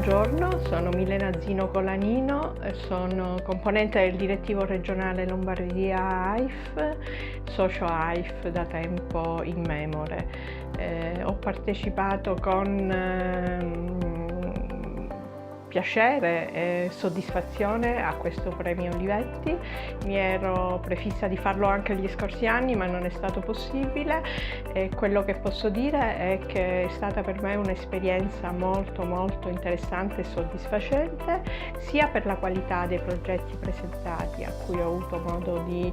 buongiorno, sono Milena Zino Colanino, sono componente del direttivo regionale Lombardia AIF, socio AIF da tempo immemore. Ho partecipato con piacere e soddisfazione a questo premio Olivetti. Mi ero prefissa di farlo anche gli scorsi anni, ma non è stato possibile, e quello che posso dire è che è stata per me un'esperienza molto interessante e soddisfacente, sia per la qualità dei progetti presentati a cui ho avuto modo di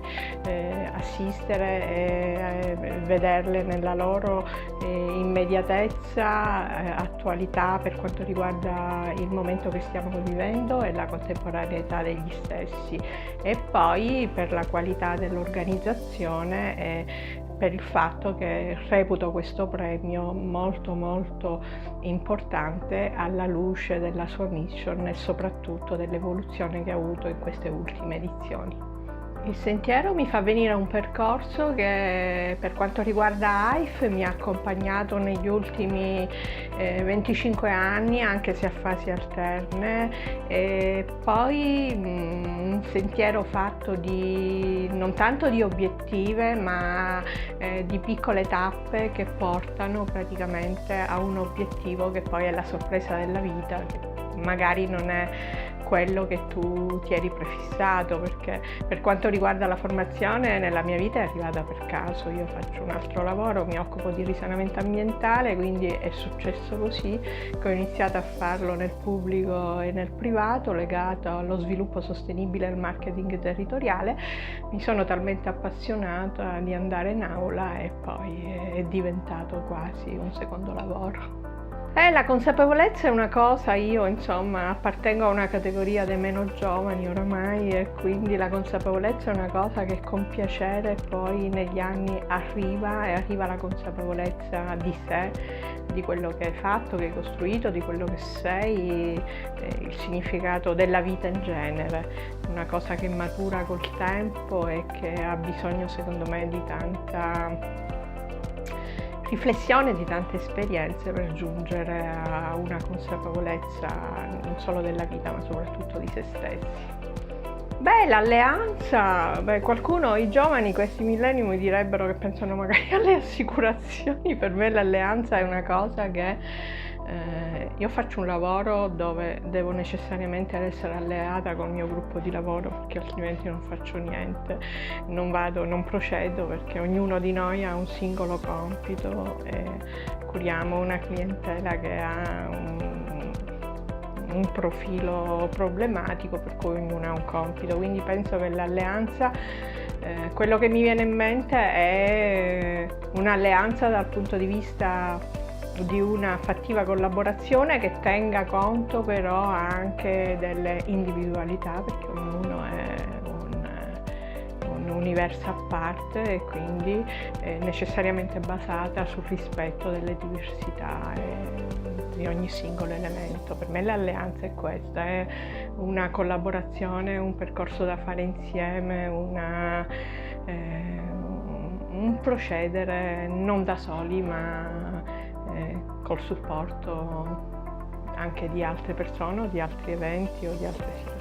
assistere e vederle nella loro immediatezza, attualità per quanto riguarda il momento che stiamo vivendo e la contemporaneità degli stessi, e poi per la qualità dell'organizzazione e per il fatto che reputo questo premio molto importante alla luce della sua mission e soprattutto dell'evoluzione che ha avuto in queste ultime edizioni. Il sentiero mi fa venire a un percorso che per quanto riguarda AIF mi ha accompagnato negli ultimi 25 anni, anche se a fasi alterne, e poi un sentiero fatto non tanto di obiettive ma di piccole tappe che portano praticamente a un obiettivo che poi è la sorpresa della vita, che magari non è quello che tu ti eri prefissato, perché per quanto riguarda la formazione nella mia vita è arrivata per caso. Io faccio un altro lavoro, mi occupo di risanamento ambientale, quindi è successo così che ho iniziato a farlo nel pubblico e nel privato, legato allo sviluppo sostenibile e al marketing territoriale. Mi sono talmente appassionata di andare in aula e poi è diventato quasi un secondo lavoro. La consapevolezza è una cosa, io insomma appartengo a una categoria dei meno giovani oramai, e quindi la consapevolezza è una cosa che con piacere poi negli anni arriva la consapevolezza di sé, di quello che hai fatto, che hai costruito, di quello che sei, il significato della vita in genere, una cosa che matura col tempo e che ha bisogno secondo me di tanta riflessione, di tante esperienze per giungere a una consapevolezza non solo della vita ma soprattutto di se stessi. L'alleanza, qualcuno, i giovani, questi millennium mi direbbero che pensano magari alle assicurazioni. Per me l'alleanza è una cosa che io faccio un lavoro dove devo necessariamente essere alleata col mio gruppo di lavoro, perché altrimenti non faccio niente, non procedo, perché ognuno di noi ha un singolo compito e curiamo una clientela che ha un profilo problematico, per cui ognuno ha un compito. Quindi penso che l'alleanza, quello che mi viene in mente è un'alleanza dal punto di vista di una fattiva collaborazione che tenga conto però anche delle individualità, perché ognuno è un universo a parte e quindi è necessariamente basata sul rispetto delle diversità di ogni singolo elemento. Per me l'alleanza è questa, è una collaborazione, un percorso da fare insieme, un procedere non da soli ma col supporto anche di altre persone o di altri eventi o di altre situazioni.